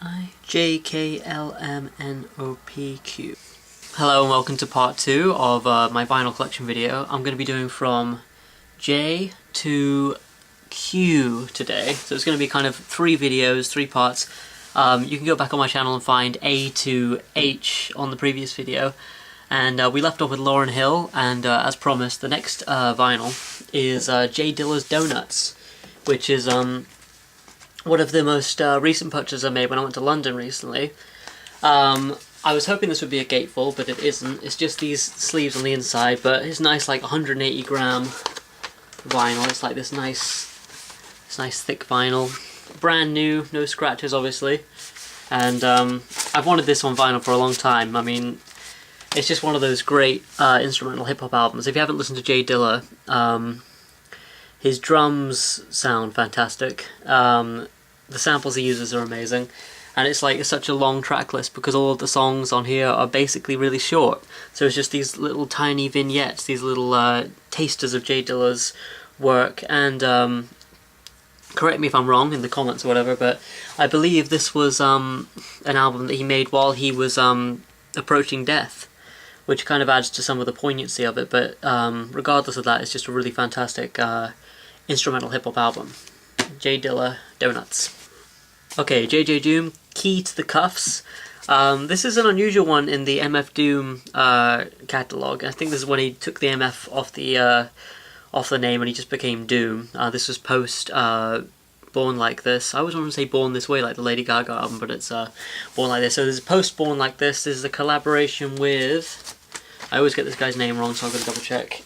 JKLMNOPQ. Hello and welcome to part 2 of my vinyl collection video. I'm going to be doing from J to Q today. So it's going to be kind of 3 videos, 3 parts. You can go back on my channel and find A to H on the previous video. And we left off with Lauryn Hill, and as promised, the next vinyl is J Dilla's Donuts, which is one of the most recent purchases I made when I went to London recently. I was hoping this would be a gatefold, but it isn't. It's just these sleeves on the inside, but it's nice, like 180 gram vinyl. It's like this nice thick vinyl, brand new, no scratches obviously. And I've wanted this on vinyl for a long time. I mean, it's just one of those great instrumental hip hop albums. If you haven't listened to J Dilla, his drums sound fantastic. The samples he uses are amazing, and it's like such a long track list because all of the songs on here are basically really short. So it's just these little tiny vignettes, these little tasters of J Dilla's work. And correct me if I'm wrong in the comments or whatever, but I believe this was an album that he made while he was approaching death, which kind of adds to some of the poignancy of it. But regardless of that, it's just a really fantastic instrumental hip-hop album. J Dilla, Donuts. Okay, JJ Doom, Key to the Cuffs. This is an unusual one in the MF Doom catalogue. I think this is when he took the MF off the name and he just became Doom. This was post Born Like This. I always want to say Born This Way, like the Lady Gaga album, but it's Born Like This. So there's post Born Like This. This is a collaboration with, I always get this guy's name wrong, so I've got to double check.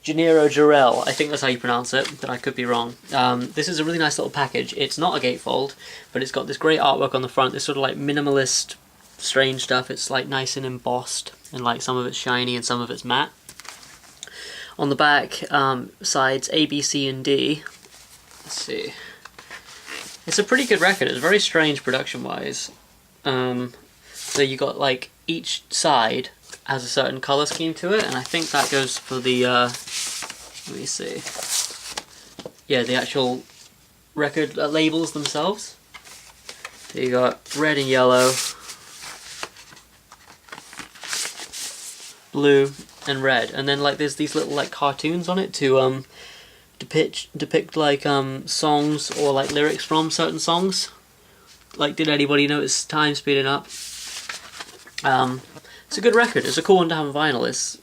Janiero Jarrell, I think that's how you pronounce it, but I could be wrong. This is a really nice little package. It's not a gatefold, but it's got this great artwork on the front, this sort of like minimalist, strange stuff. It's like nice and embossed, and like some of it's shiny and some of it's matte. On the back, sides A, B, C, and D. Let's see. It's a pretty good record. It's very strange production-wise. So you got like each side has a certain colour scheme to it, and I think that goes for the, let me see, yeah, the actual record labels themselves. So you got red and yellow, blue and red, and then like there's these little like cartoons on it to depict like songs or like lyrics from certain songs. Like, did anybody notice time speeding up? It's a good record. It's a cool one to have on vinyl. It's,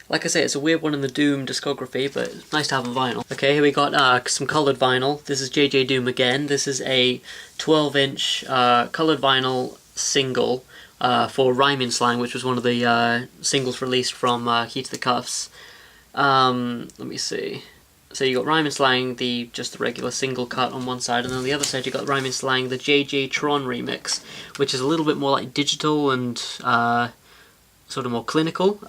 like I say, it's a weird one in the Doom discography, but it's nice to have on vinyl. Okay, here we got some coloured vinyl. This is JJ Doom again. This is a 12-inch coloured vinyl single for Rhyming Slang, which was one of the singles released from Key to the Cuffs. Let me see. So you got Rhyming Slang, just the regular single cut on one side, and then on the other side you got Rhyming Slang, the JJ Tron remix, which is a little bit more like digital and sort of more clinical.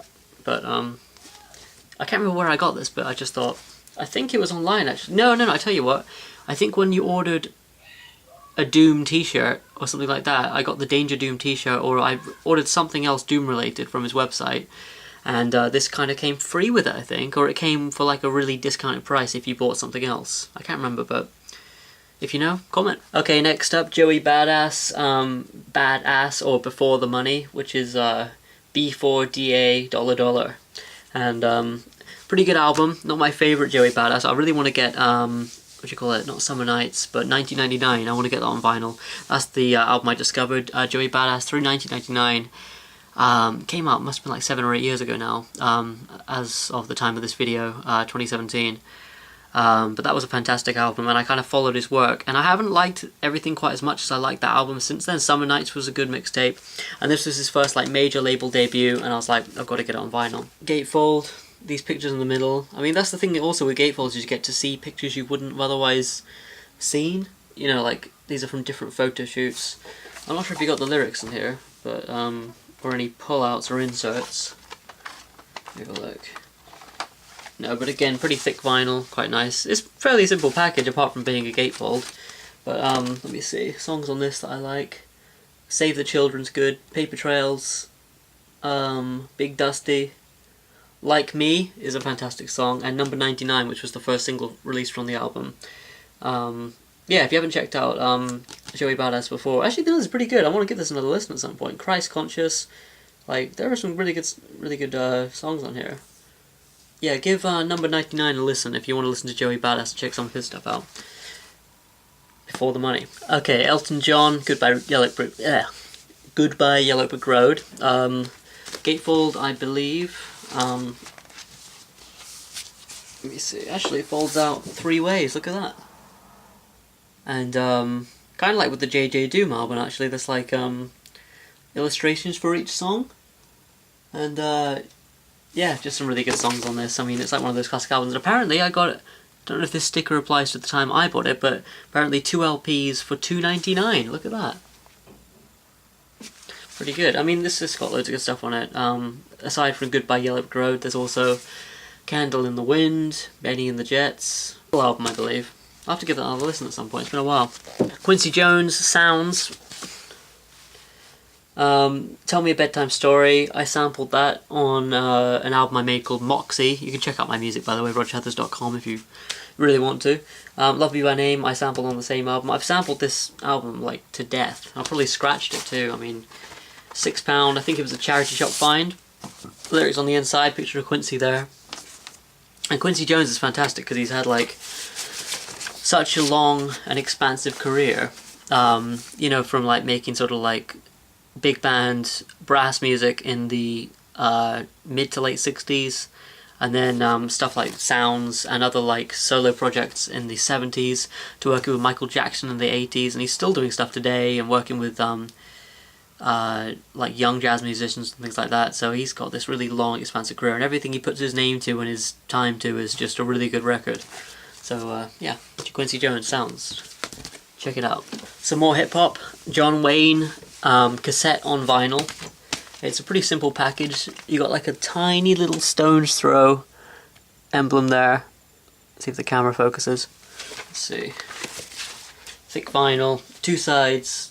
But I can't remember where I got this, but I just thought, I think it was online actually. No, I tell you what, I think when you ordered a Doom t-shirt or something like that, I got the Danger Doom t-shirt, or I ordered something else Doom related from his website, and this kind of came free with it, I think, or it came for like a really discounted price if you bought something else. I can't remember, but if you know, comment. Okay, next up, Joey Badass, Badass, or Before the Money, which is B4DA $. And pretty good album. Not my favourite Joey Badass. I really want to get what do you call it? Not Summer Nights, but 1999. I want to get that on vinyl. That's the album I discovered. Joey Badass through 1999. Came out, must have been like 7 or 8 years ago now, as of the time of this video, 2017. But that was a fantastic album, and I kind of followed his work, and I haven't liked everything quite as much as I liked that album since then. Summer Nights was a good mixtape, and this was his first like major label debut, and I was like, I've got to get it on vinyl. Gatefold, these pictures in the middle. I mean, that's the thing also with gatefolds, is you get to see pictures you wouldn't have otherwise seen. You know, like, these are from different photo shoots. I'm not sure if you got the lyrics in here, but or any pullouts or inserts. Have a look. No, but again, pretty thick vinyl, quite nice. It's a fairly simple package apart from being a gatefold. But let me see, songs on this that I like. Save the Children's good, Paper Trails, Big Dusty. Like Me is a fantastic song, and Number 99, which was the first single released from the album. Yeah, if you haven't checked out Joey Badass before. Actually, this is pretty good. I want to give this another listen at some point. Christ Conscious. Like, there are some really good songs on here. Yeah, give number 99 a listen if you want to listen to Joey Badass and check some of his stuff out. Before the money. Okay, Elton John, Goodbye Yellow Brick Road. Gatefold, I believe. Let me see. Actually, it folds out 3 ways. Look at that. And kind of like with the JJ Doom album, actually, there's like illustrations for each song. And yeah, just some really good songs on this. I mean, it's like one of those classic albums. And apparently, I got, don't know if this sticker applies to the time I bought it, but apparently 2 LPs for $2.99. Look at that. Pretty good. I mean, this has got loads of good stuff on it. Aside from Goodbye Yellow Brick Road, there's also Candle in the Wind, Benny and the Jets. Full album, I believe. I'll have to give that another listen at some point. It's been a while. Quincy Jones, Sounds. Tell Me a Bedtime Story. I sampled that on an album I made called Moxie. You can check out my music, by the way, rogerheathers.com if you really want to. Love You by Name, I sampled on the same album. I've sampled this album, like, to death. I probably scratched it too. I mean, £6, I think it was a charity shop find. Lyrics on the inside, picture of Quincy there. And Quincy Jones is fantastic because he's had, like, such a long and expansive career. You know, from, like, making sort of, like, big band brass music in the mid to late 60s, and then stuff like Sounds and other like solo projects in the 70s, to working with Michael Jackson in the 80s, and he's still doing stuff today and working with like young jazz musicians and things like that. So he's got this really long expansive career, and everything he puts his name to and his time to is just a really good record. So yeah, Quincy Jones, Sounds, check it out. Some more hip hop. John Wayne, cassette on vinyl. It's a pretty simple package. You got like a tiny little stone's throw emblem there. Let's see if the camera focuses. Let's see. Thick vinyl, 2 sides.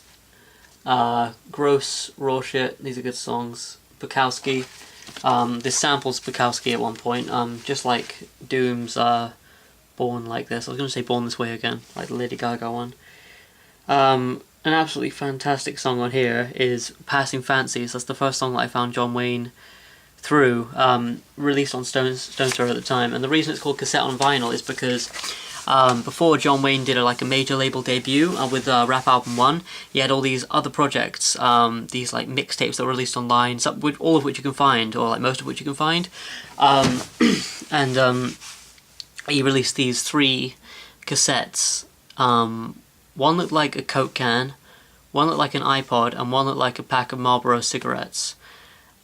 Gross, Raw Shit. These are good songs. Bukowski. This samples Bukowski at one point. Just like Doom's Born Like This. I was going to say Born This Way again, like the Lady Gaga one. An absolutely fantastic song on here is Passing Fancies. That's the first song that I found John Wayne through, released on Stone's Throw at the time. And the reason it's called cassette on vinyl is because before John Wayne did like a major label debut with Rap Album 1, he had all these other projects, these like mixtapes that were released online, all of which you can find, or like most of which you can find. And he released these 3 cassettes. One looked like a Coke can, one looked like an iPod, and one looked like a pack of Marlboro cigarettes.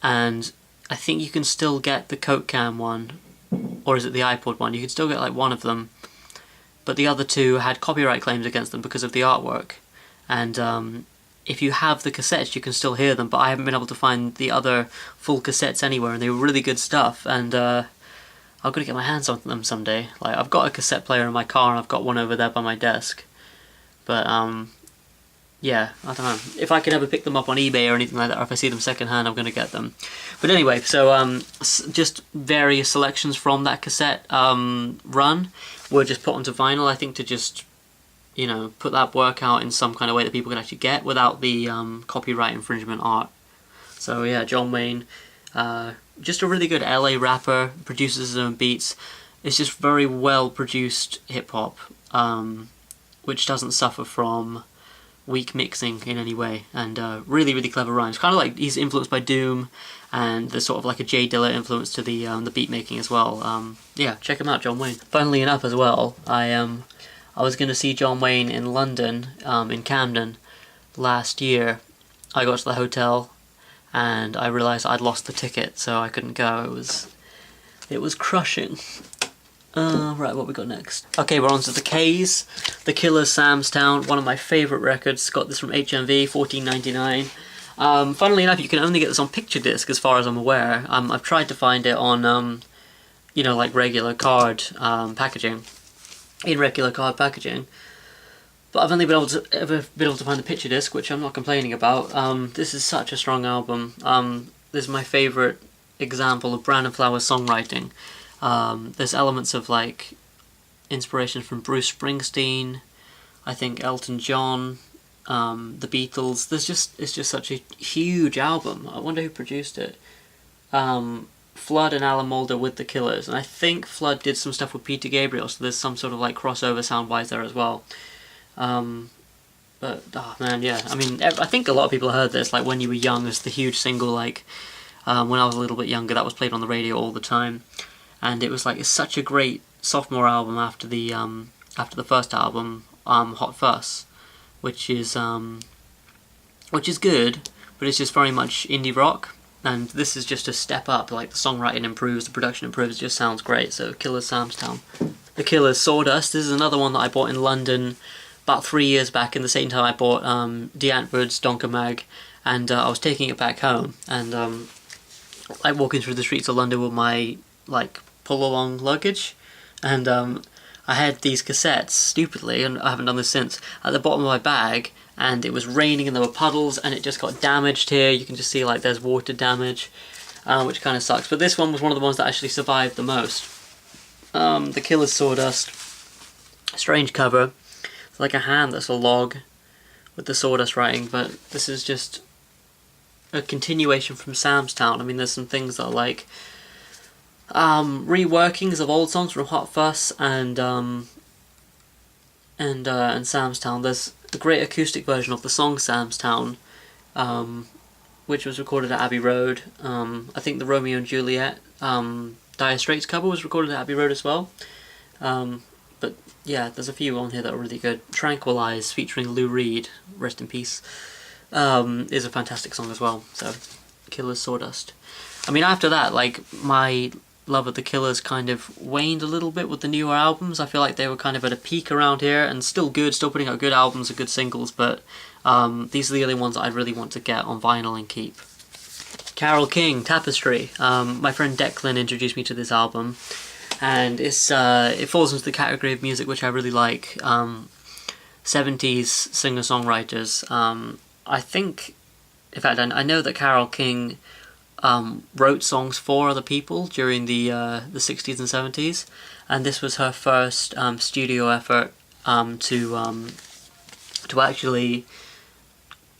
And I think you can still get the Coke can one, or is it the iPod one? You can still get like one of them, but the other 2 had copyright claims against them because of the artwork. And if you have the cassettes, you can still hear them, but I haven't been able to find the other full cassettes anywhere, and they were really good stuff. And I'm gonna get my hands on them someday. Like, I've got a cassette player in my car, and I've got one over there by my desk. But, yeah, I don't know. If I can ever pick them up on eBay or anything like that, or if I see them secondhand, I'm going to get them. But anyway, so just various selections from that cassette run were just put onto vinyl, I think, to just, you know, put that work out in some kind of way that people can actually get without the copyright infringement art. So yeah, John Wayne, just a really good LA rapper, produces his own beats. It's just very well produced hip-hop. Which doesn't suffer from weak mixing in any way, and really, really clever rhymes. Kind of like he's influenced by Doom, and there's sort of like a Jay Dilla influence to the beat making as well. Yeah, check him out, John Wayne. Funnily enough, as well, I was going to see John Wayne in London, in Camden, last year. I got to the hotel, and I realised I'd lost the ticket, so I couldn't go. It was crushing. Right, what we got next? Okay, we're on to the K's. The Killers, Sam's Town, one of my favourite records. Got this from HMV, $14.99. Funnily enough, you can only get this on picture disc, as far as I'm aware. I've tried to find it on, you know, like regular card packaging, in regular card packaging. But I've only been able to find the picture disc, which I'm not complaining about. This is such a strong album. This is my favourite example of Brandon Flowers' songwriting. There's elements of like inspiration from Bruce Springsteen, I think Elton John, The Beatles. It's just such a huge album. I wonder who produced it. Flood and Alan Moulder with The Killers, and I think Flood did some stuff with Peter Gabriel, so there's some sort of like crossover sound-wise there as well. But oh man, yeah. I mean, I think a lot of people heard this like When You Were Young as the huge single. Like when I was a little bit younger, that was played on the radio all the time, and it was like it's such a great sophomore album after the first album, Hot Fuss, which is good, but it's just very much indie rock. And this is just a step up, like the songwriting improves, the production improves, it just sounds great. So Killers Sam's Town. The Killers Sawdust, this is another one that I bought in London about 3 years back, in the same time I bought Die Antwoord's Donker Mag, and I was taking it back home, and like walking through the streets of London with my like pull-along luggage, and I had these cassettes, stupidly, and I haven't done this since, at the bottom of my bag, and it was raining and there were puddles and it just got damaged here. You can just see like there's water damage, which kind of sucks. But this one was one of the ones that actually survived the most. The Killers Sawdust. Strange cover. It's like a hand that's a log with the sawdust writing, but this is just a continuation from Sam's Town. I mean, there's some things that are like reworkings of old songs from Hot Fuss and Sam's Town. There's a great acoustic version of the song Sam's Town, which was recorded at Abbey Road. I think the Romeo and Juliet Dire Straits cover was recorded at Abbey Road as well. But yeah, there's a few on here that are really good. Tranquilize, featuring Lou Reed, rest in peace, is a fantastic song as well. So, Killers Sawdust. I mean, after that, like, my love of the Killers kind of waned a little bit with the newer albums. I feel like they were kind of at a peak around here, and still good, still putting out good albums and good singles, but these are the only ones that I really want to get on vinyl and keep. Carole King, Tapestry. My friend Declan introduced me to this album, and it's it falls into the category of music which I really like. 70s singer-songwriters. I think, in fact, I know that Carole King wrote songs for other people during the 60s and 70s, and this was her first studio effort to actually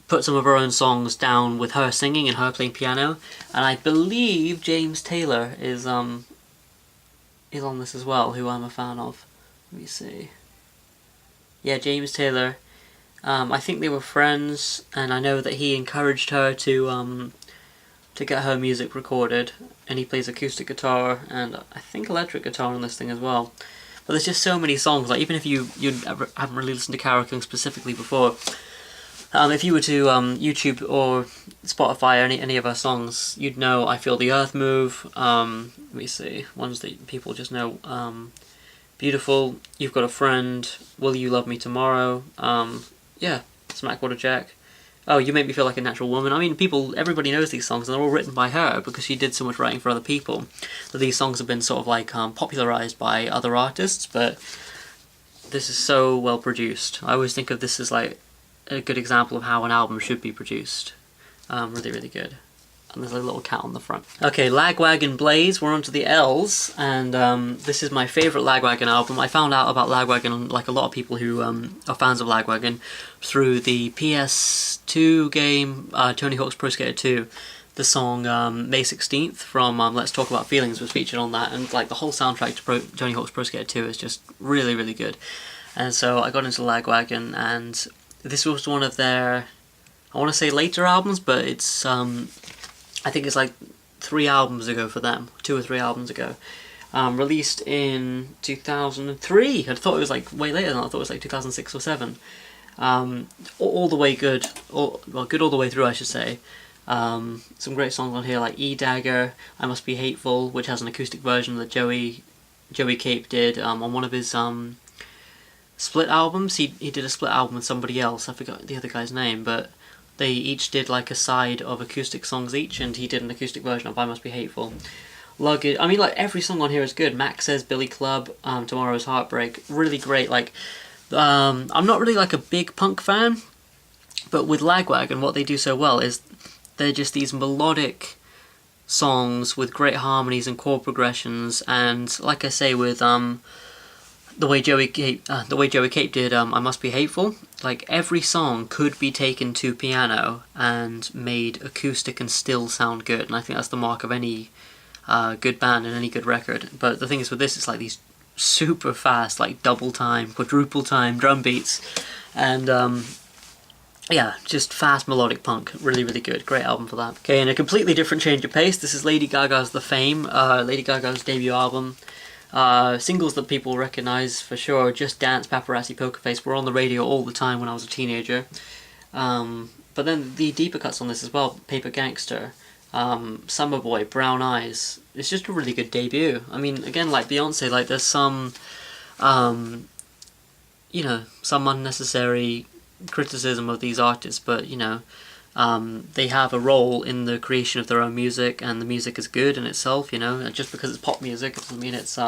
put some of her own songs down with her singing and her playing piano. And I believe James Taylor is on this as well, who I'm a fan of. Let me see. Yeah, James Taylor. I think they were friends, and I know that he encouraged her to get her music recorded, and he plays acoustic guitar and I think electric guitar on this thing as well. But there's just so many songs, like even if you haven't really listened to Carole King specifically before, if you were to YouTube or Spotify any of her songs, you'd know I Feel the Earth Move, let me see, ones that people just know, Beautiful, You've Got a Friend, Will You Love Me Tomorrow, yeah, Smackwater Jack. Oh, You Make Me Feel Like a Natural Woman. I mean, everybody knows these songs, and they're all written by her because she did so much writing for other people. So these songs have been sort of like popularized by other artists, but this is so well produced. I always think of this as like a good example of how an album should be produced. Really, really good. And there's a little cat on the front. Okay, Lagwagon Blaze, we're on to the L's, and this is my favourite Lagwagon album. I found out about Lagwagon, like a lot of people who are fans of Lagwagon, through the PS2 game, Tony Hawk's Pro Skater 2. The song May 16th from Let's Talk About Feelings was featured on that, and like the whole soundtrack to Tony Hawk's Pro Skater 2 is just really, really good. And so I got into Lagwagon, and this was one of their, I want to say later albums, but it's I think it's like 3 albums ago for them, 2 or 3 albums ago. Released in 2003. I thought it was like way later than that. I thought it was like 2006 or 7. All the way good. Good all the way through, I should say. Some great songs on here like E-Dagger, I Must Be Hateful, which has an acoustic version that Joey Cape did on one of his split albums. He did a split album with somebody else. I forgot the other guy's name, but they each did like a side of acoustic songs each, and he did an acoustic version of I Must Be Hateful. Luggage, I mean, like every song on here is good. Max Says, Billy Club, Tomorrow's Heartbreak, really great. Like, I'm not really like a big punk fan, but with Lagwagon, what they do so well is they're just these melodic songs with great harmonies and chord progressions, and like I say with the way Joey Cape did I Must Be Hateful. Like, every song could be taken to piano and made acoustic and still sound good, and I think that's the mark of any good band and any good record. But the thing is with this, it's like these super fast, like double time, quadruple time drum beats, and yeah, just fast melodic punk. Really, really good. Great album for that. Okay, and a completely different change of pace. This is Lady Gaga's The Fame, Lady Gaga's debut album. Singles that people recognise for sure: Just Dance, Paparazzi, Poker Face, were on the radio all the time when I was a teenager. But then the deeper cuts on this as well: Paper Gangster, Summer Boy, Brown Eyes. It's just a really good debut. I mean, again, like Beyonce, like there's some, you know, some unnecessary criticism of these artists, but you know, they have a role in the creation of their own music, and the music is good in itself, you know, and just because it's pop music doesn't mean it's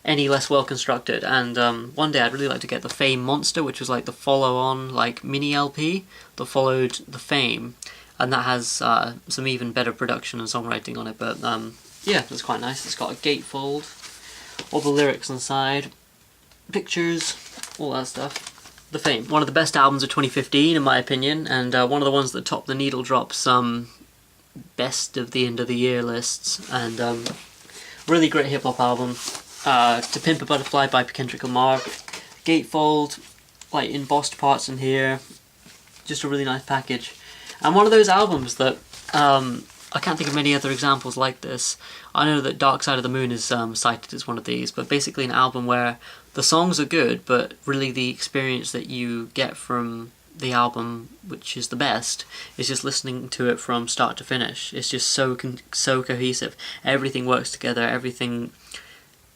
any less well constructed. And one day I'd really like to get the Fame Monster, which was like the follow-on, like mini LP that followed the Fame, and that has some even better production and songwriting on it. But yeah, it's quite nice. It's got a gatefold, all the lyrics inside, pictures, all that stuff. The Fame, one of the best albums of 2015 in my opinion, and one of the ones that topped the Needle Drop's best of the end of the year lists, and really great hip hop album. To Pimp a Butterfly by Kendrick Lamar, gatefold, like embossed parts in here, just a really nice package, and one of those albums that I can't think of many other examples like this. I know that Dark Side of the Moon is cited as one of these, but basically an album where the songs are good, but really the experience that you get from the album, which is the best, is just listening to it from start to finish. It's just so cohesive. Everything works together. Everything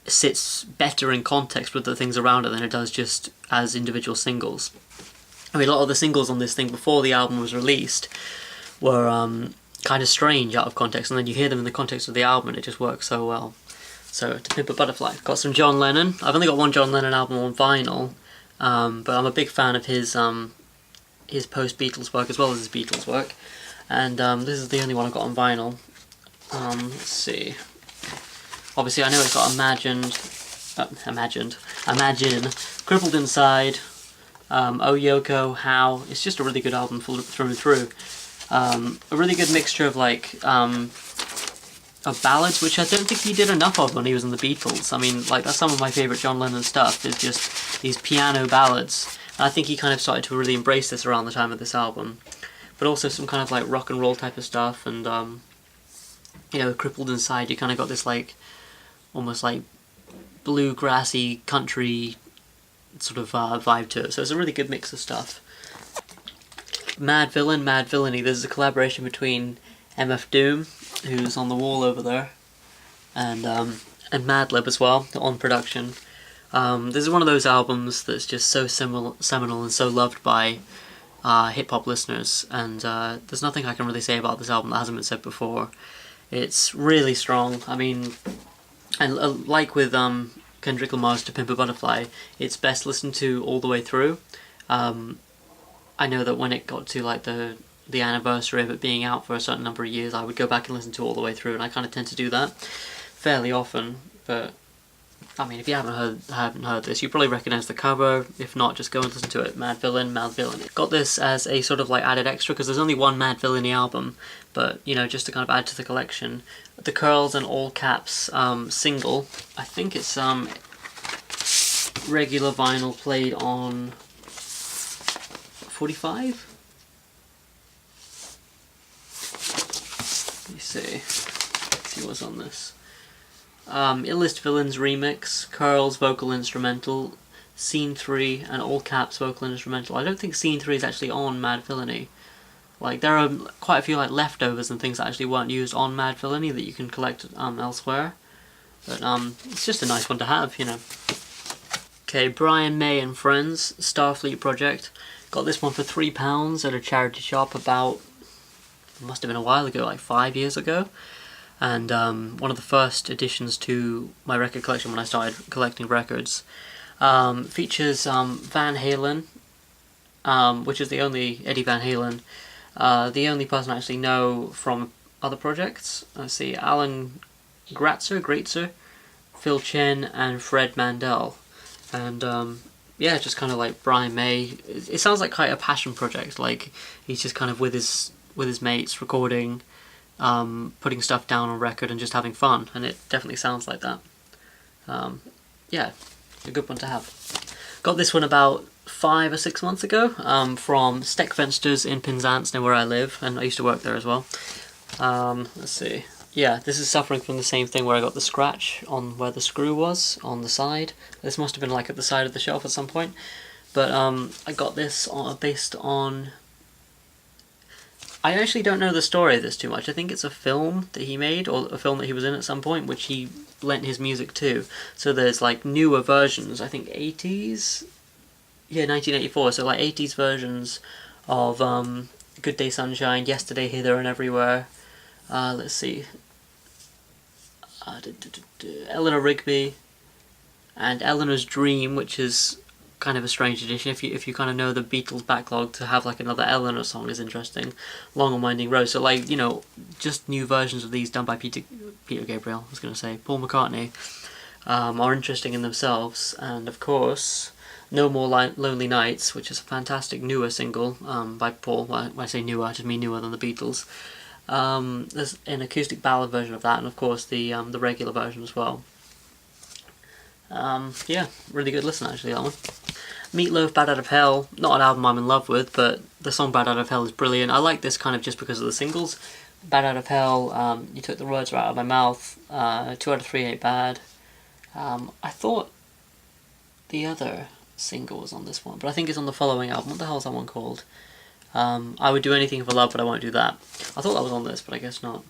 sits better in context with the things around it than it does just as individual singles. I mean, a lot of the singles on this thing before the album was released were kind of strange out of context, and then you hear them in the context of the album and it just works so well. So, To Pimp a Butterfly. Got some John Lennon. I've only got one John Lennon album on vinyl, but I'm a big fan of his post-Beatles work as well as his Beatles work, and this is the only one I've got on vinyl. Let's see. Obviously I know it's got Imagine, Crippled Inside, Oh Yoko, How. It's just a really good album through and through. A really good mixture of like of ballads, which I don't think he did enough of when he was in the Beatles. I mean, like, that's some of my favourite John Lennon stuff, is just these piano ballads. And I think he kind of started to really embrace this around the time of this album. But also some kind of like rock and roll type of stuff, and you know, Crippled Inside, you kind of got this like almost like bluegrassy country sort of vibe to it. So it's a really good mix of stuff. Mad Villain, Mad Villainy. There's a collaboration between MF Doom, who's on the wall over there, and Madlib as well on production. This is one of those albums that's just so seminal and so loved by hip hop listeners, and there's nothing I can really say about this album that hasn't been said before. It's really strong. I mean, and like with Kendrick Lamar's To Pimp a Butterfly, it's best listened to all the way through. I know that when it got to like the anniversary of it being out for a certain number of years, I would go back and listen to it all the way through, and I kind of tend to do that fairly often. But I mean, if you haven't heard this, you probably recognise the cover. If not, just go and listen to it. Mad Villain, Mad Villainy. Got this as a sort of like added extra because there's only one Mad Villainy album, but you know, just to kind of add to the collection. The Curls and All Caps single. I think it's regular vinyl played on 45. Let me see. Let's see what's on this. Illest Villains remix, Curls vocal instrumental, Scene 3 and All Caps vocal instrumental. I don't think Scene 3 is actually on Mad Villainy. Like, there are quite a few like leftovers and things that actually weren't used on Mad Villainy that you can collect elsewhere. But it's just a nice one to have, you know. Okay, Brian May and Friends, Starfleet Project. Got this one for £3 at a charity shop about, must have been a while ago, like 5 years ago. And one of the first additions to my record collection when I started collecting records. Features Van Halen, which is the only Eddie Van Halen, the only person I actually know from other projects. Let's see, Alan Gratzer, Phil Chen, and Fred Mandel. and yeah, just kind of like Brian May. It sounds like quite a passion project. Like he's just kind of with his mates recording, putting stuff down on record and just having fun, and it definitely sounds like that. Yeah, a good one to have. Got this one about 5 or 6 months ago from Steckfensters in Penzance, near where I live, and I used to work there as well. Let's see. Yeah, this is suffering from the same thing where I got the scratch on where the screw was on the side. This must have been like at the side of the shelf at some point. But I got this based on... I actually don't know the story of this too much. I think it's a film that he made, or a film that he was in at some point, which he lent his music to. So there's like newer versions, I think 80s? Yeah, 1984, so like 80s versions of Good Day Sunshine, Yesterday, Hither and Everywhere. Let's see. Eleanor Rigby and Eleanor's Dream, which is kind of a strange addition. If you kind of know the Beatles backlog, to have like another Eleanor song is interesting. Long and Winding Road. So like, you know, just new versions of these done by Peter Gabriel, I was going to say, Paul McCartney, are interesting in themselves. And of course, No More Lonely Nights, which is a fantastic newer single by Paul. When I say newer, I just mean newer than the Beatles. There's an acoustic ballad version of that, and of course the regular version as well. Yeah, really good listen actually, that one. Meatloaf, Bad Out of Hell, not an album I'm in love with, but the song Bad Out of Hell is brilliant. I like this kind of just because of the singles. Bad Out of Hell, You Took the Words Right Out of My Mouth, 2 out of 3 Ain't Bad. I thought the other single was on this one, but I think it's on the following album. What the hell is that one called? I Would Do Anything for Love, but I Won't Do That. I thought that was on this, but I guess not.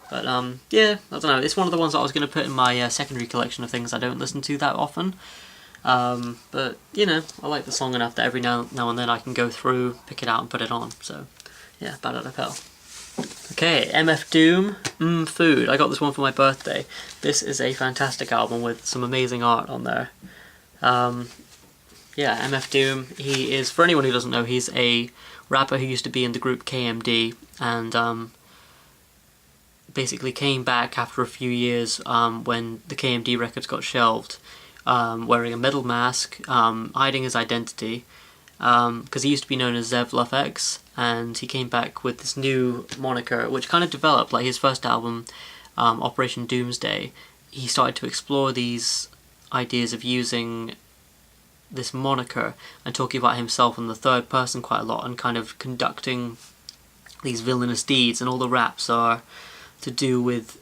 But yeah, I don't know. It's one of the ones that I was going to put in my secondary collection of things I don't listen to that often. But you know, I like the song enough that every now and then I can go through, pick it out, and put it on. So yeah, Bad Out of Hell. Okay, MF Doom, Food. I got this one for my birthday. This is a fantastic album with some amazing art on there. Yeah, MF Doom. He is, for anyone who doesn't know, he's a rapper who used to be in the group KMD, and basically came back after a few years when the KMD records got shelved, wearing a metal mask, hiding his identity, because he used to be known as Zev Luff X, and he came back with this new moniker, which kind of developed, like his first album, Operation Doomsday. He started to explore these ideas of using this moniker and talking about himself in the third person quite a lot, and kind of conducting these villainous deeds, and all the raps are to do with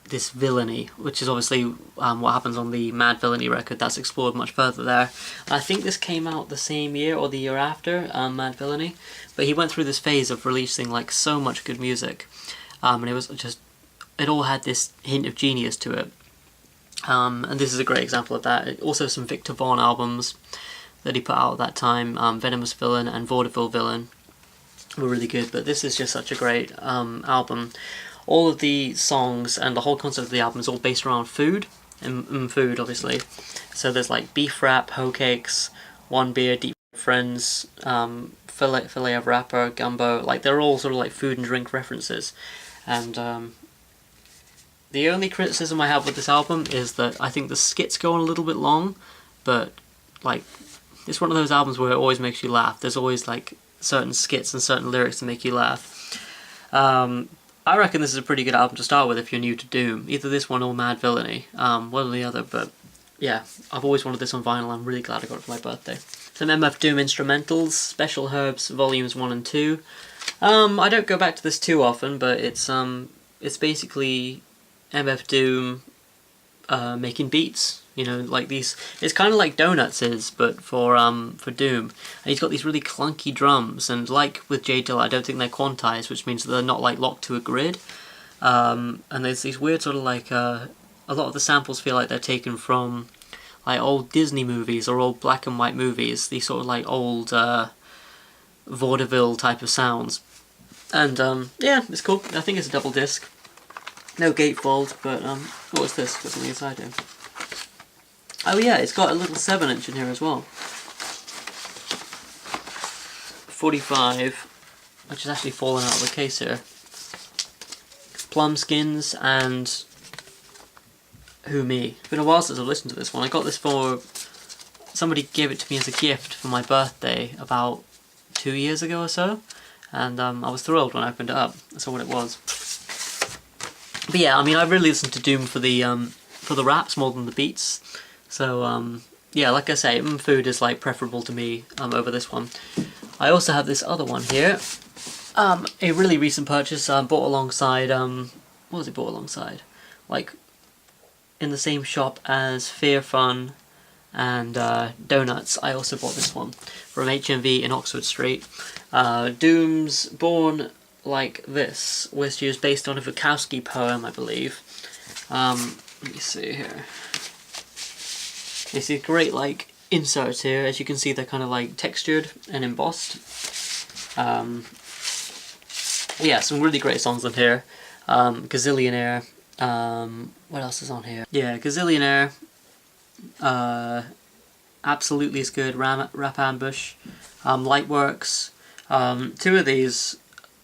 this villainy, which is obviously what happens on the Mad Villainy record. That's explored much further there. I think this came out the same year or the year after Mad Villainy, but he went through this phase of releasing like so much good music, and it was just, it all had this hint of genius to it. And this is a great example of that. Also some Victor Vaughn albums that he put out at that time, Venomous Villain and Vaudeville Villain, were really good, but this is just such a great album. All of the songs and the whole concept of the album is all based around food, and food obviously. So there's like beef wrap, hoe cakes, one beer, deep friends, fillet of wrapper, gumbo, like they're all sort of like food and drink references. And the only criticism I have with this album is that I think the skits go on a little bit long, but like it's one of those albums where it always makes you laugh. There's always like certain skits and certain lyrics to make you laugh. I reckon this is a pretty good album to start with if you're new to Doom. Either this one or Mad Villainy, one or the other, but yeah, I've always wanted this on vinyl. I'm really glad I got it for my birthday. Some MF Doom instrumentals, Special Herbs Volumes 1 and 2. I don't go back to this too often, but it's basically MF Doom making beats. You know, like these. It's kind of like Donuts is, but for Doom. And he's got these really clunky drums, and like with J Dilla, I don't think they're quantized, which means that they're not like locked to a grid. And there's these weird sort of like a lot of the samples feel like they're taken from like old Disney movies or old black and white movies. These sort of like old vaudeville type of sounds. And yeah, it's cool. I think it's a double disc. No gatefold, but what's this? Got something inside here. Oh yeah, it's got a little 7-inch in here as well. 45, which has actually fallen out of the case here. Plum Skins and Who Me. It's been a while since I've listened to this one. I got this for... somebody gave it to me as a gift for my birthday about 2 years ago or so. And I was thrilled when I opened it up. I saw what it was. But yeah, I mean, I really listened to Doom for the raps more than the beats. So yeah, like I say, Food is like preferable to me over this one. I also have this other one here. A really recent purchase bought alongside, what was it bought alongside? Like, in the same shop as Fear Fun and Donuts. I also bought this one from HMV in Oxford Street. Doom's Born Like This, which is based on a Bukowski poem, I believe. Let me see here. You see great like inserts here. As you can see, they're kind of like textured and embossed. Yeah, some really great songs on here. Gazillionaire. What else is on here? Yeah, Gazillionaire. Absolutely is good. Rap Ambush. Lightworks. Two of these,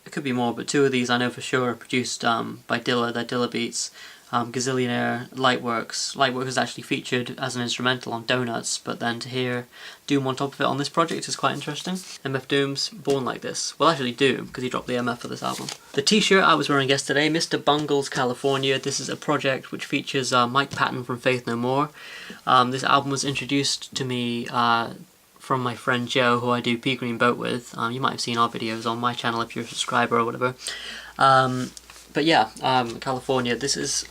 it could be more, but two of these I know for sure are produced by Dilla. They're Dilla beats. Gazillionaire, Lightworks. Lightworks is actually featured as an instrumental on Donuts, but then to hear Doom on top of it on this project is quite interesting. MF Doom's Born Like This. Well, actually Doom, because he dropped the MF for this album. The t-shirt I was wearing yesterday, Mr. Bungles California. This is a project which features Mike Patton from Faith No More. This album was introduced to me from my friend Joe, who I do Pea Green Boat with. You might have seen our videos on my channel if you're a subscriber or whatever. But yeah, California, this is...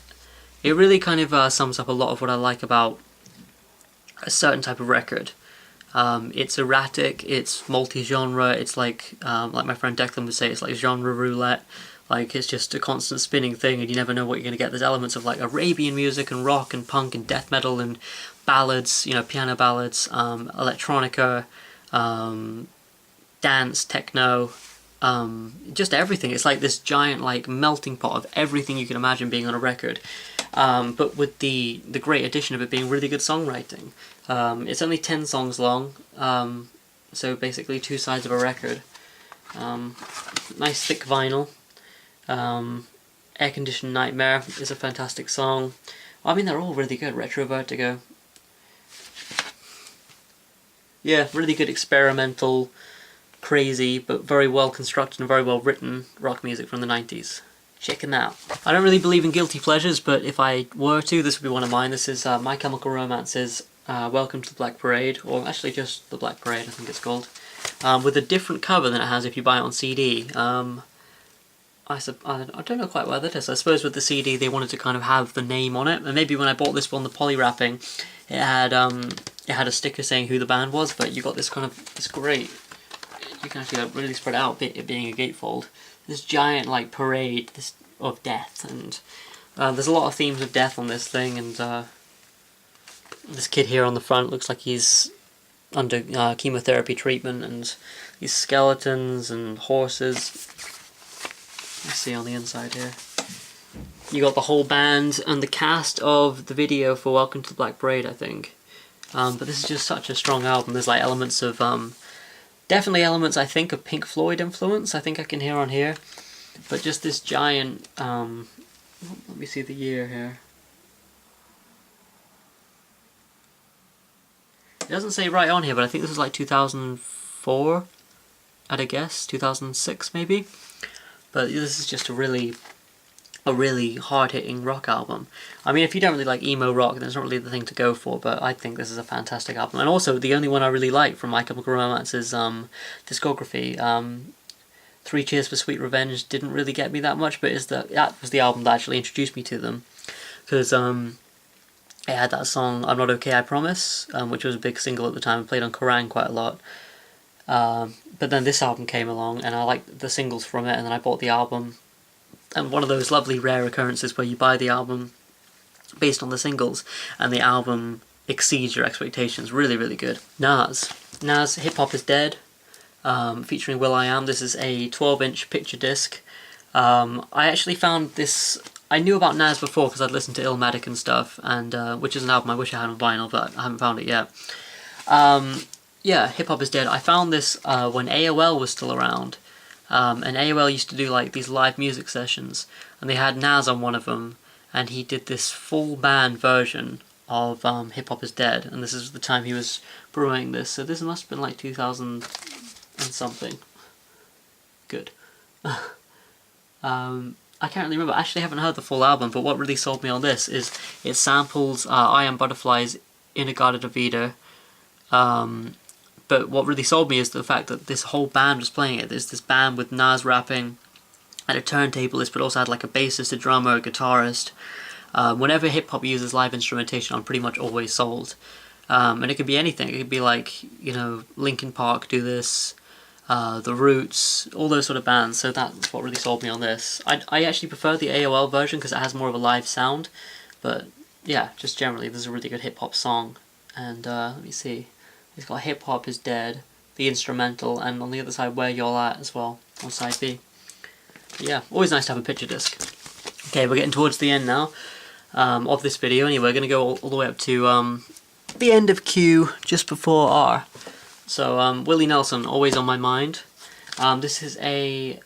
It really kind of sums up a lot of what I like about a certain type of record. It's erratic, it's multi-genre, it's like my friend Declan would say, it's like genre roulette. Like, it's just a constant spinning thing and you never know what you're going to get. There's elements of like Arabian music and rock and punk and death metal and ballads, you know, piano ballads, electronica, dance, techno, just everything. It's like this giant like melting pot of everything you can imagine being on a record. But with the great addition of it being really good songwriting. It's only 10 songs long, so basically 2 sides of a record. Nice thick vinyl. Air Conditioned Nightmare is a fantastic song. I mean, they're all really good. Retro Vertigo. Yeah, really good experimental, crazy, but very well constructed and very well written rock music from the 90s. Checking that out. I don't really believe in guilty pleasures, but if I were to, this would be one of mine. This is My Chemical Romance's Welcome to the Black Parade, or actually just The Black Parade, I think it's called, with a different cover than it has if you buy it on CD. I don't know quite why that is. I suppose with the CD they wanted to kind of have the name on it, and maybe when I bought this one, the poly wrapping, it had a sticker saying who the band was, but you got this kind of, this great, you can actually really spread out, it being a gatefold. This giant like parade of death, and there's a lot of themes of death on this thing, and this kid here on the front looks like he's under chemotherapy treatment, and these skeletons and horses. Let's see on the inside here. You got the whole band and the cast of the video for Welcome to the Black Parade, I think. But this is just such a strong album. There's like elements of definitely elements, I think, of Pink Floyd influence, I think I can hear on here. But just this giant, let me see the year here. It doesn't say right on here, but I think this is like 2004, I'd a guess, 2006 maybe. But this is just a really hard-hitting rock album. I mean, if you don't really like emo rock, then it's not really the thing to go for, but I think this is a fantastic album. And also, the only one I really like from My Chemical Romance's discography, Three Cheers for Sweet Revenge, didn't really get me that much, but that was the album that actually introduced me to them. Because it had that song, I'm Not Okay, I Promise, which was a big single at the time, and played on Kerrang quite a lot. But then this album came along, and I liked the singles from it, and then I bought the album. And one of those lovely rare occurrences where you buy the album based on the singles, and the album exceeds your expectations. Really, really good. Nas, Hip Hop Is Dead, featuring will.i.am. This is a 12-inch picture disc. I actually found this... I knew about Nas before because I'd listened to Illmatic and stuff, and which is an album I wish I had on vinyl, but I haven't found it yet. Yeah, Hip Hop Is Dead. I found this when AOL was still around. And AOL used to do like these live music sessions, and they had Nas on one of them, and he did this full band version of Hip Hop Is Dead, and this is the time he was brewing this, so this must have been like 2000 and something. Good. I can't really remember. I actually haven't heard the full album, but what really sold me on this is it samples I Am Butterfly's In-A-Gadda-Da-Vida. But what really sold me is the fact that this whole band was playing it. There's this band with Nas rapping and a turntablist, but also had like a bassist, a drummer, a guitarist. Whenever hip-hop uses live instrumentation, I'm pretty much always sold. And it could be anything. It could be like, you know, Linkin Park do this, The Roots, all those sort of bands. So that's what really sold me on this. I actually prefer the AOL version because it has more of a live sound. But yeah, just generally, this is a really good hip-hop song. And let me see. It's got Hip Hop Is Dead, the instrumental, and on the other side, Where Y'all At as well, on side B. But yeah, always nice to have a picture disc. Okay, we're getting towards the end now of this video. Anyway, we're going to go all the way up to the end of Q, just before R. So, Willie Nelson, Always on My Mind. This is I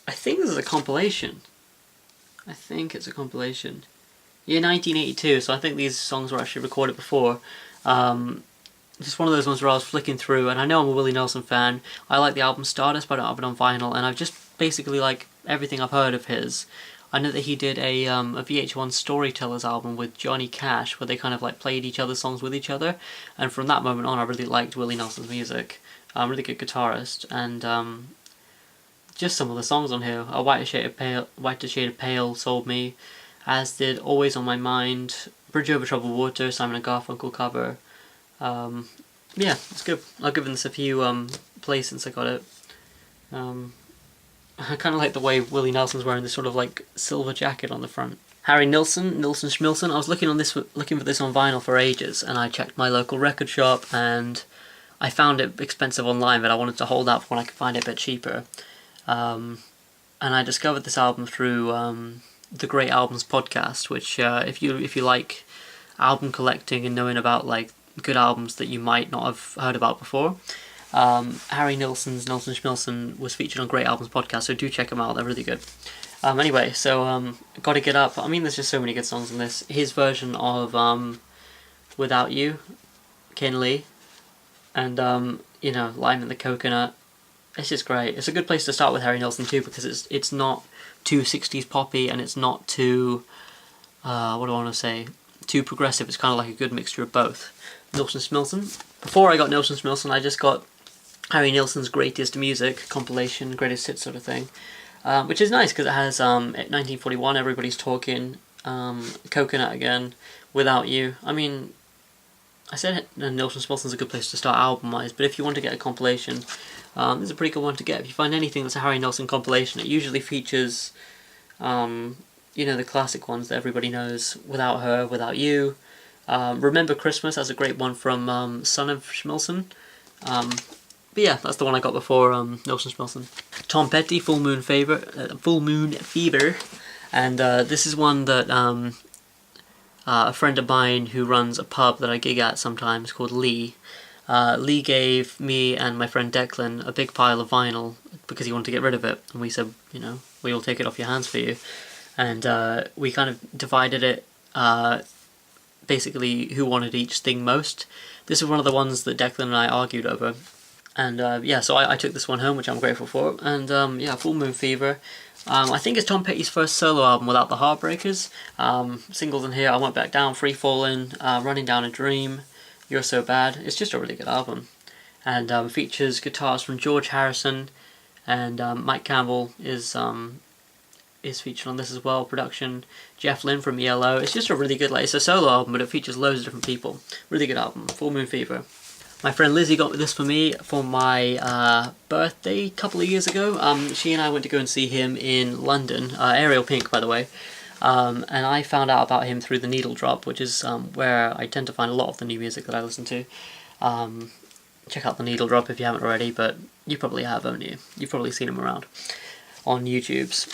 think this is a compilation. I think it's a compilation. Yeah, 1982, so I think these songs were actually recorded before. Just one of those ones where I was flicking through, and I know I'm a Willie Nelson fan. I like the album Stardust, but I don't have it on vinyl, and I've just basically like everything I've heard of his. I know that he did a VH1 Storytellers album with Johnny Cash, where they kind of like played each other's songs with each other, and from that moment on I really liked Willie Nelson's music. Really good guitarist, and just some of the songs on here. Whiter Shade of Pale sold me, as did Always on My Mind, Bridge Over Troubled Water, Simon & Garfunkel cover. Yeah, it's good. I've given this a few plays since I got it. I kind of like the way Willie Nelson's wearing this sort of like silver jacket on the front. Harry Nilsson Schmilsson. I was looking for this on vinyl for ages, and I checked my local record shop, and I found it expensive online, but I wanted to hold out for when I could find it a bit cheaper. And I discovered this album through the Great Albums podcast, which if you like album collecting and knowing about like good albums that you might not have heard about before, Harry Nilsson's Nilsson Schmilsson was featured on Great Albums podcast, so do check them out, they're really good. Anyway, so Gotta Get Up. I mean, there's just so many good songs in this. His version of Without You, Ken Lee, and you know, Lime and the Coconut. It's just great. It's a good place to start with Harry Nilsson too, because it's not too 60s poppy, and it's not too what do I want to say, too progressive. It's kind of like a good mixture of both. Nilsson Schmilsson. Before I got Nilsson Schmilsson, I just got Harry Nilsson's Greatest Music compilation, Greatest Hits sort of thing, which is nice because it has 1941, Everybody's Talking, Coconut again, Without You. I mean, I said Nilsson Schmilsson's a good place to start album-wise, but if you want to get a compilation, this is a pretty good one to get. If you find anything that's a Harry Nilsson compilation, it usually features, you know, the classic ones that everybody knows, Without Her, Without You. Remember Christmas, that's a great one from Son of Schmilsson. But yeah, that's the one I got before Nilsson Schmilsson. Tom Petty, Full Moon Fever, and this is one that a friend of mine who runs a pub that I gig at sometimes called Lee. Lee gave me and my friend Declan a big pile of vinyl because he wanted to get rid of it, and we said, you know, we will take it off your hands for you. And we kind of divided it, basically who wanted each thing most. This is one of the ones that Declan and I argued over. And yeah, so I took this one home, which I'm grateful for. And yeah, Full Moon Fever. I think it's Tom Petty's first solo album without the Heartbreakers. Singles in here, I Went Back Down, Free Fallin', Running Down a Dream, You're So Bad. It's just a really good album. And features guitars from George Harrison, and Mike Campbell is featured on this as well. Production, Jeff Lynne from ELO. It's just a really good, like, it's a solo album, but it features loads of different people. Really good album, Full Moon Fever. My friend Lizzie got this for me for my birthday a couple of years ago. She and I went to go and see him in London, Ariel Pink, by the way. And I found out about him through the Needle Drop, which is where I tend to find a lot of the new music that I listen to. Check out the Needle Drop if you haven't already, but you probably have, haven't you? You've probably seen him around on YouTube's.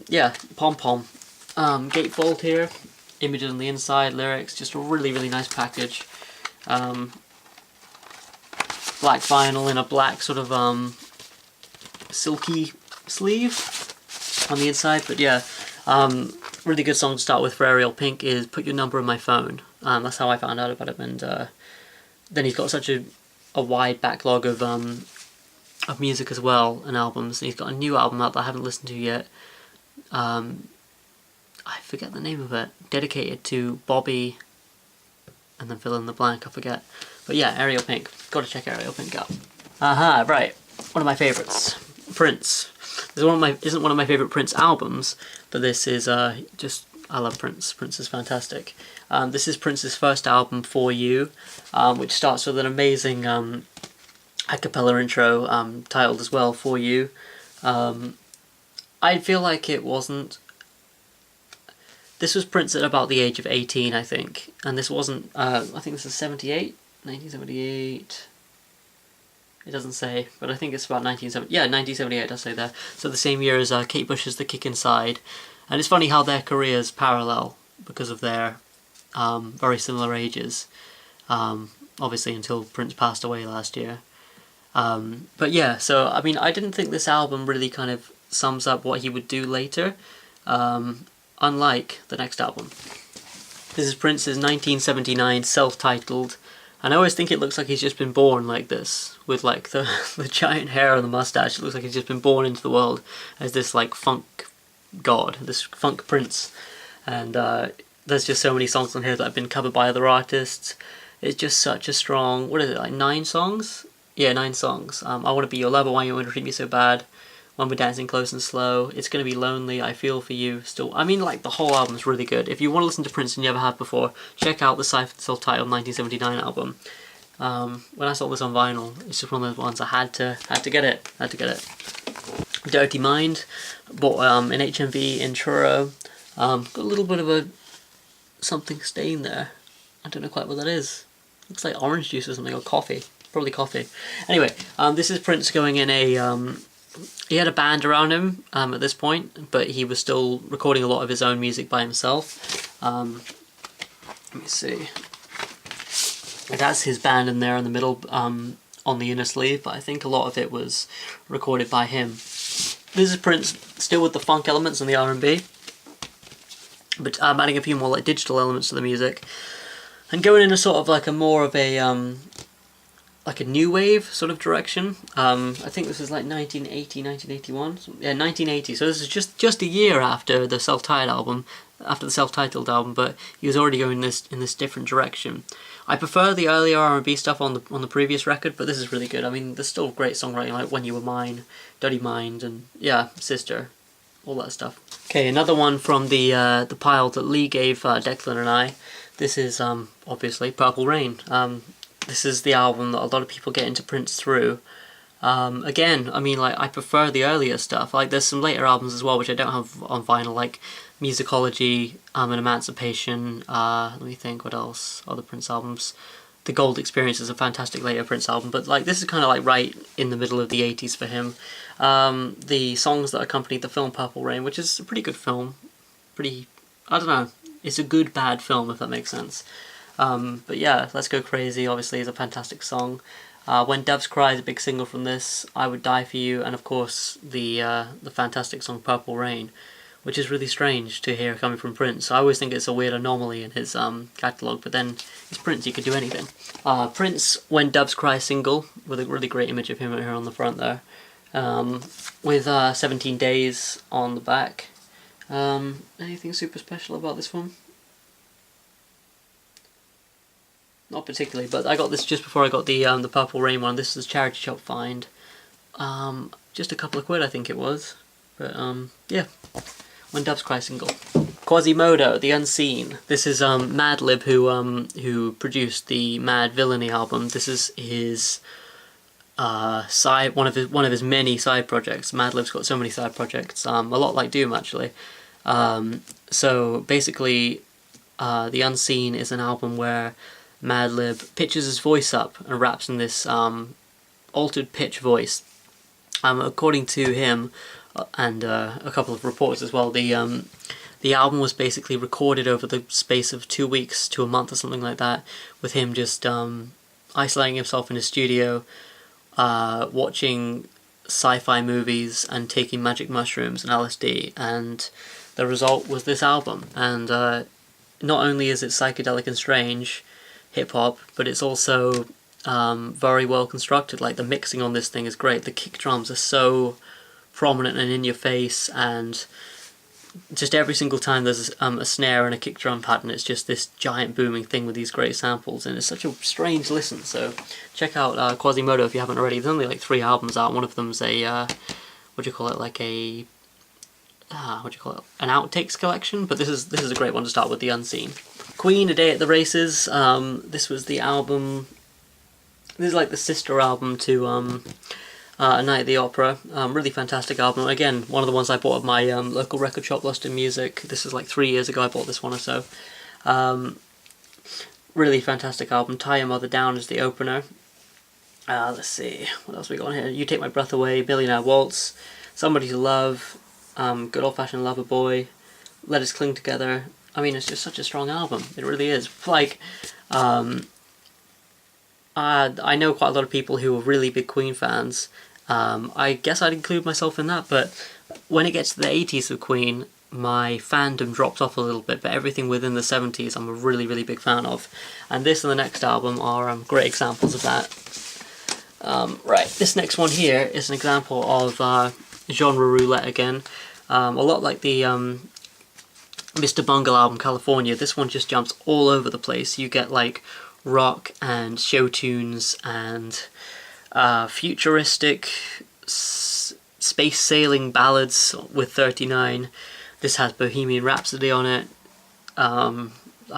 Yeah, Pom Pom. Gatefold here, images on the inside, lyrics, just a really, really nice package. Black vinyl in a black sort of silky sleeve on the inside, but yeah, really good song to start with for Ariel Pink is Put Your Number in My Phone. That's how I found out about him, and then he's got such a wide backlog of music as well, and albums. And he's got a new album out that I haven't listened to yet. I forget the name of it. Dedicated to Bobby, and then fill in the blank, I forget. But yeah, Ariel Pink. Gotta check Ariel Pink out. Right. One of my favourites. Prince. This isn't one of my favourite Prince albums, but this is just, I love Prince. Prince is fantastic. This is Prince's first album, For You, which starts with an amazing a cappella intro titled as well, For You. I feel like it wasn't... This was Prince at about the age of 18, I think. And this wasn't... I think this is 78? 1978... It doesn't say, but I think it's about 1970. Yeah, 1978 does say there. So the same year as Kate Bush's The Kick Inside. And it's funny how their careers parallel because of their very similar ages. Obviously until Prince passed away last year. But yeah, so I mean, I didn't think this album really kind of sums up what he would do later. Unlike the next album. This is Prince's 1979 self-titled. And I always think it looks like he's just been born like this, with like the giant hair and the mustache. It looks like he's just been born into the world as this like funk god, this funk prince. And there's just so many songs on here that have been covered by other artists. It's just such a strong, what is it, like 9 songs? Yeah, 9 songs. I Want to Be Your Lover, Why You Want to Treat Me So Bad, When We're Dancing Close and Slow, It's Gonna Be Lonely, I Feel For You, Still... I mean, like, the whole album's really good. If you want to listen to Prince and you never have before, check out the self-titled 1979 album. When I saw this on vinyl, it's just one of those ones I had to get it. Dirty Mind, bought an HMV in Truro. Got a little bit of a something stain there. I don't know quite what that is. Looks like orange juice or something, or coffee. Probably coffee. Anyway, this is Prince going in a... he had a band around him at this point, but he was still recording a lot of his own music by himself. Let me see. That's his band in there in the middle on the inner sleeve, but I think a lot of it was recorded by him. This is Prince, still with the funk elements and the R&B, but adding a few more like digital elements to the music, and going in a sort of like a more of a like a new wave sort of direction. I think this is like 1980, 1981. Yeah, 1980. So this is just a year after the self-titled album, but he was already going in this different direction. I prefer the earlier R&B stuff on the previous record, but this is really good. I mean, there's still great songwriting like When You Were Mine, Dirty Mind, and yeah, Sister, all that stuff. Okay, another one from the pile that Lee gave Declan and I. This is obviously Purple Rain. This is the album that a lot of people get into Prince through. Again, I mean, like, I prefer the earlier stuff. Like, there's some later albums as well, which I don't have on vinyl, like Musicology and Emancipation. Let me think, what else? Other Prince albums. The Gold Experience is a fantastic later Prince album, but like this is kind of like right in the middle of the 80s for him. The songs that accompanied the film Purple Rain, which is a pretty good film. I don't know, it's a good bad film, if that makes sense. But yeah, Let's Go Crazy obviously is a fantastic song. When Doves Cry is a big single from this, I Would Die For You, and of course the fantastic song Purple Rain, which is really strange to hear coming from Prince. I always think it's a weird anomaly in his catalogue, but then he's Prince, he could do anything. Prince, When Doves Cry single, with a really great image of him here on the front there, with 17 Days on the back. Anything super special about this one? Not particularly, but I got this just before I got the Purple Rain one. This is a charity shop find. Just a couple of quid, I think it was. But yeah, When Doves Cry single. Quasimodo, The Unseen. This is Madlib who produced the Mad Villainy album. This is his one of his many side projects. Madlib's got so many side projects. A lot like Doom actually. So basically, The Unseen is an album where Madlib pitches his voice up and raps in this altered pitch voice. According to him, and a couple of reports as well, the album was basically recorded over the space of 2 weeks to a month or something like that, with him just isolating himself in his studio, watching sci-fi movies and taking magic mushrooms and LSD, and the result was this album. And not only is it psychedelic and strange hip-hop, but it's also very well constructed. Like, the mixing on this thing is great. The kick drums are so prominent and in your face, and just every single time there's a snare and a kick drum pattern, it's just this giant booming thing with these great samples, and it's such a strange listen. So check out Quasimoto if you haven't already. There's only like 3 albums out. One of them's a what do you call it, like a an outtakes collection, but this is a great one to start with, The Unseen. Queen, A Day at the Races. This was the album. This is like the sister album to A Night at the Opera. Really fantastic album. Again, one of the ones I bought at my local record shop, Lost in Music. This is like 3 years ago I bought this one or so. Really fantastic album. Tie Your Mother Down is the opener. Let's see, what else we got on here? You Take My Breath Away, Millionaire Waltz, Somebody to Love, Good Old Fashioned Lover Boy, Let Us Cling Together. I mean, it's just such a strong album. It really is. Like, I know quite a lot of people who are really big Queen fans. I guess I'd include myself in that, but when it gets to the 80s of Queen, my fandom drops off a little bit, but everything within the 70s I'm a really, really big fan of. And this and the next album are great examples of that. Right, this next one here is an example of genre roulette again. A lot like the Mr. Bungle album, California. This one just jumps all over the place. You get like rock and show tunes and futuristic space sailing ballads with 39. This has Bohemian Rhapsody on it. I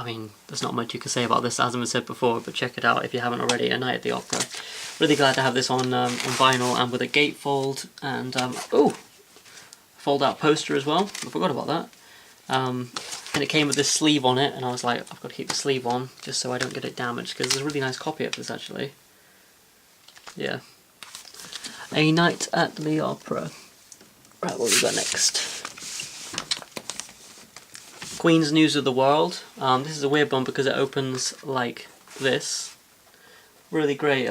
mean, there's not much you can say about this, as I said before, but check it out if you haven't already. A Night at the Opera. Really glad to have this on vinyl and with a gatefold, and fold-out poster as well. I forgot about that. And it came with this sleeve on it, and I was like, I've got to keep the sleeve on just so I don't get it damaged, because there's a really nice copy of this actually. Yeah. A Night at the Opera. Right, what we got next? Queen's News of the World. This is a weird one because it opens like this. Really great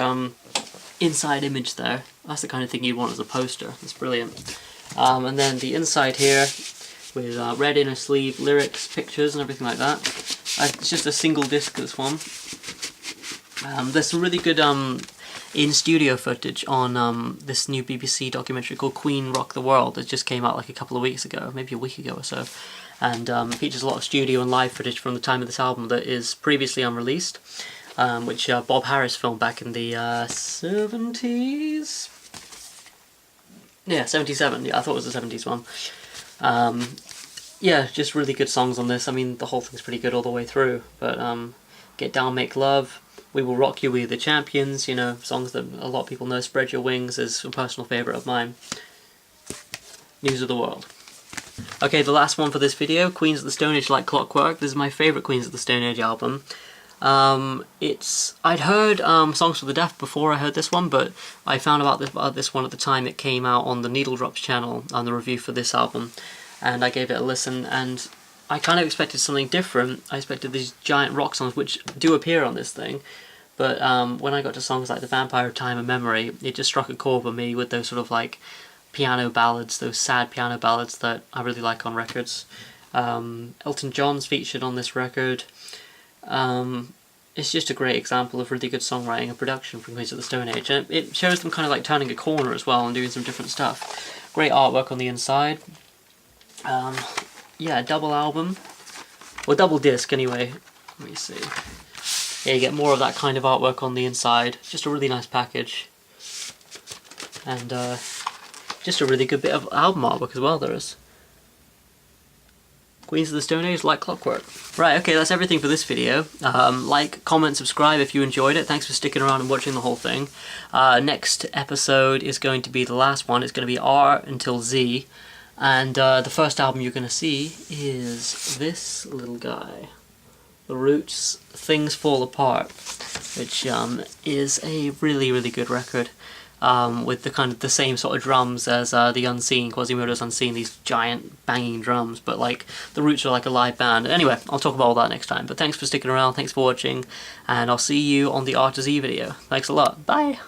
inside image there. That's the kind of thing you'd want as a poster. It's brilliant. And then the inside here with red inner sleeve, lyrics, pictures and everything like that. It's just a single disc, this one. There's some really good in-studio footage on this new BBC documentary called Queen Rock the World that just came out like a couple of weeks ago, maybe a week ago or so. And features a lot of studio and live footage from the time of this album that is previously unreleased, which Bob Harris filmed back in the 70s? Yeah, 77. Yeah, I thought it was the 70s one. Yeah, just really good songs on this. I mean, the whole thing's pretty good all the way through. But Get Down, Make Love, We Will Rock You, We're the Champions, you know, songs that a lot of people know. Spread Your Wings is a personal favourite of mine. News of the World. Okay, the last one for this video, Queens of the Stone Age Like Clockwork. This is my favourite Queens of the Stone Age album. I'd heard Songs for the Deaf before I heard this one, but I found about this one at the time it came out on the Needle Drops channel on the review for this album, and I gave it a listen, and I kind of expected something different. I expected these giant rock songs, which do appear on this thing, but when I got to songs like The Vampire of Time and Memory, it just struck a chord with me with those sort of like piano ballads, those sad piano ballads that I really like on records. Elton John's featured on this record. It's just a great example of really good songwriting and production from Queens of the Stone Age, and it shows them kind of like turning a corner as well and doing some different stuff. Great artwork on the inside. Yeah, double album, or double disc anyway. Let me see. Yeah, you get more of that kind of artwork on the inside. Just a really nice package, and just a really good bit of album artwork as well. There is. Queens of the Stone Age Like Clockwork. Right, okay, that's everything for this video. Like, comment, subscribe if you enjoyed it. Thanks for sticking around and watching the whole thing. Next episode is going to be the last one. It's going to be R until Z. And the first album you're going to see is this little guy. The Roots, Things Fall Apart, which is a really, really good record. With the kind of the same sort of drums as the Unseen, Quasimoto's Unseen, these giant banging drums, but like the Roots are like a live band. Anyway, I'll talk about all that next time, but thanks for sticking around, thanks for watching, and I'll see you on the R to Z video. Thanks a lot, bye!